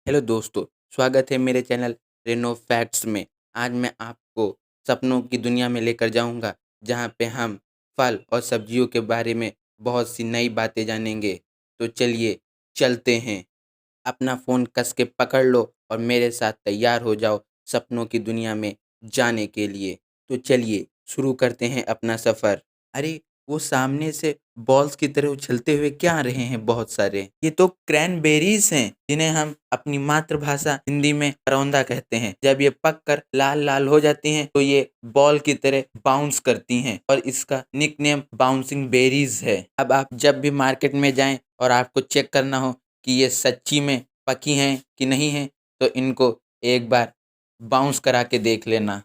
Hello दोस्तों, स्वागत है मेरे चैनल रेनो फैक्ट्स में। आज मैं आपको सपनों की दुनिया में लेकर जाऊंगा, जहां पे हम फल और सब्जियों के बारे में बहुत सी नई बातें जानेंगे। तो चलिए चलते हैं। अपना फ़ोन कस के पकड़ लो और मेरे साथ तैयार हो जाओ सपनों की दुनिया में जाने के लिए। तो चलिए शुरू करते हैं अपना सफ़र। अरे! वो सामने से बॉल्स की तरह उछलते हुए क्या आ रहे हैं बहुत सारे? ये तो क्रैनबेरीज़ हैं, जिन्हें हम अपनी मातृभाषा हिंदी में करौंदा कहते हैं। जब ये पककर लाल-लाल हो जाती हैं, तो ये बॉल की तरह बाउंस करती हैं और इसका निकनेम बाउंसिंग बेरीज़ है। अब आप जब भी मार्केट में जाएँ और आपको चेक करना हो कि ये सच्ची में पकी हैं कि नहीं हैं, तो इनको एक बार बाउंस करा के देख लेना।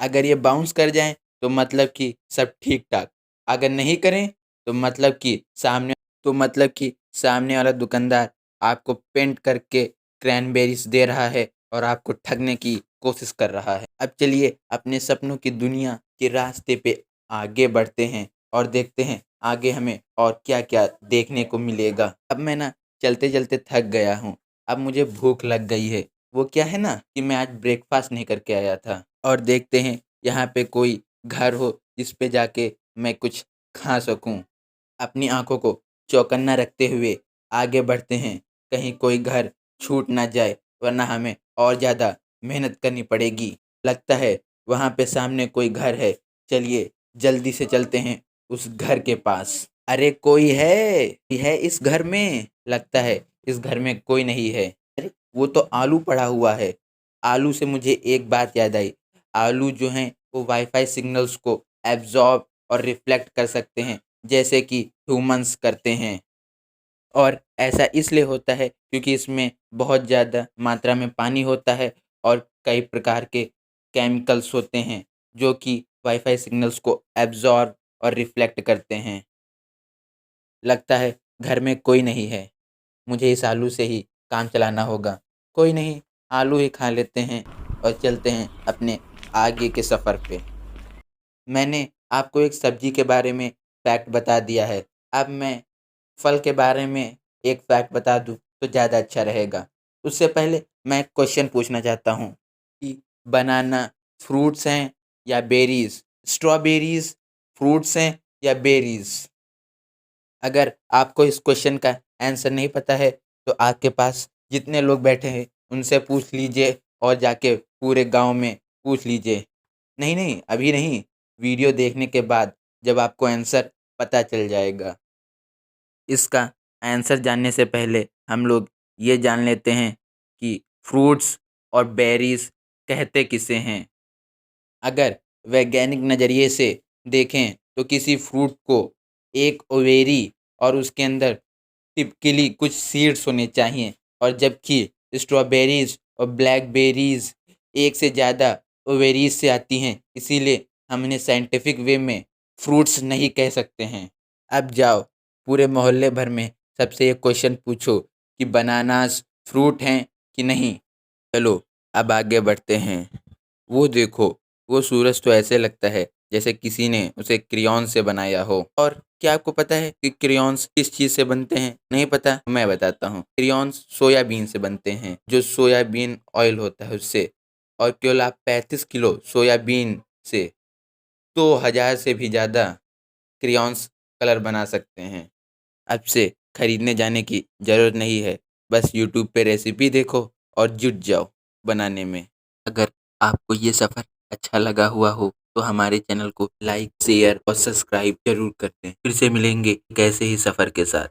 अगर ये बाउंस कर जाएँ तो मतलब कि सब ठीक-ठाक, अगर नहीं करें तो मतलब कि सामने वाला दुकानदार आपको पेंट करके क्रैनबेरीज़ दे रहा है और आपको ठगने की कोशिश कर रहा है। अब चलिए अपने सपनों की दुनिया के रास्ते पे आगे बढ़ते हैं और देखते हैं आगे हमें और क्या-क्या देखने को मिलेगा। अब मैं ना चलते-चलते थक गया हूँ, अब मुझे भूख लग गई है। वो क्या है ना कि मैं आज ब्रेकफ़ास्ट नहीं करके आया था और देखते हैं यहाँ पे कोई घर हो जिस पे जाके मैं कुछ खा सकूँ। अपनी आँखों को चौकन्ना रखते हुए आगे बढ़ते हैं, कहीं कोई घर छूट ना जाए वरना हमें और ज़्यादा मेहनत करनी पड़ेगी। लगता है वहाँ पे सामने कोई घर है, चलिए जल्दी से चलते हैं उस घर के पास। अरे कोई है! कोई है इस घर में? लगता है इस घर में कोई नहीं है। अरे! वो तो आलू पड़ा हुआ है। आलू से मुझे एक बात याद आई, आलू जो हैं वो वाईफ़ाई सिग्नल्स को एब्ज़ॉर्ब और रिफ्लेक्ट कर सकते हैं, जैसे कि ह्यूमन्स करते हैं। और ऐसा इसलिए होता है क्योंकि इसमें बहुत ज़्यादा मात्रा में पानी होता है और कई प्रकार के केमिकल्स होते हैं, जो कि वाईफ़ाई सिग्नल्स को एब्ज़ॉर्ब और रिफ्लेक्ट करते हैं। लगता है घर में कोई नहीं है। मुझे इस आलू से ही काम चलाना होगा। कोई नहीं, आलू ही खा लेते हैं और चलते हैं अपने आगे के सफ़र पे। मैंने आपको एक सब्ज़ी के बारे में फैक्ट बता दिया है। अब मैं फल के बारे में एक फैक्ट बता दूँ तो ज़्यादा अच्छा रहेगा। उससे पहले मैं एक क्वेश्चन पूछना चाहता हूँ कि बनाना फ्रूट्स हैं या बेरीज़? स्ट्रॉबेरीज़ फ्रूट्स हैं या बेरीज़? अगर आपको इस क्वेश्चन का आंसर नहीं पता है, तो आपके पास जितने लोग बैठे हैं, उनसे पूछ लीजिए और जाके पूरे गाँव में पूछ लीजिए। नहीं, नहीं, अभी नहीं, वीडियो देखने के बाद जब आपको आंसर पता चल जाएगा। इसका आंसर जानने से पहले हम लोग ये जान लेते हैं कि फ्रूट्स और बेरीज़ कहते किसे हैं। अगर वैज्ञानिक नज़रिए से देखें तो किसी फ्रूट को एक ओवेरी और उसके अंदर टिपिकली कुछ सीड्स होने चाहिए और जबकि स्ट्रॉबेरीज़ और ब्लैकबेरीज़ एक से ज़्यादा ओवेरीज़ से आती हैं, इसीलिए हम इन्हें साइंटिफिक वे में फ्रूट्स नहीं कह सकते हैं। अब जाओ पूरे मोहल्ले भर में सबसे ये क्वेश्चन पूछो कि बनानास फ्रूट हैं कि नहीं? चलो अब आगे बढ़ते हैं। वो देखो, वो सूरज तो ऐसे लगता है जैसे किसी ने उसे क्रेयॉन से बनाया हो। और क्या आपको पता है कि क्रेयॉन्स किस चीज़ से बनते हैं? नहीं पता? मैं बताता हूँ। क्रेयॉन्स सोयाबीन से बनते हैं, जो सोयाबीन ऑयल होता है उससे। और केवल आप 35 किलो सोयाबीन से 2000 से भी ज़्यादा क्रेयॉन्स कलर बना सकते हैं। अब से खरीदने जाने की ज़रूरत नहीं है, बस यूट्यूब पे रेसिपी देखो और जुट जाओ बनाने में। अगर आपको ये सफ़र अच्छा लगा हुआ हो, तो हमारे चैनल को लाइक, शेयर और सब्सक्राइब ज़रूर कर दें। फिर से मिलेंगे एक ऐसे ही सफ़र के साथ।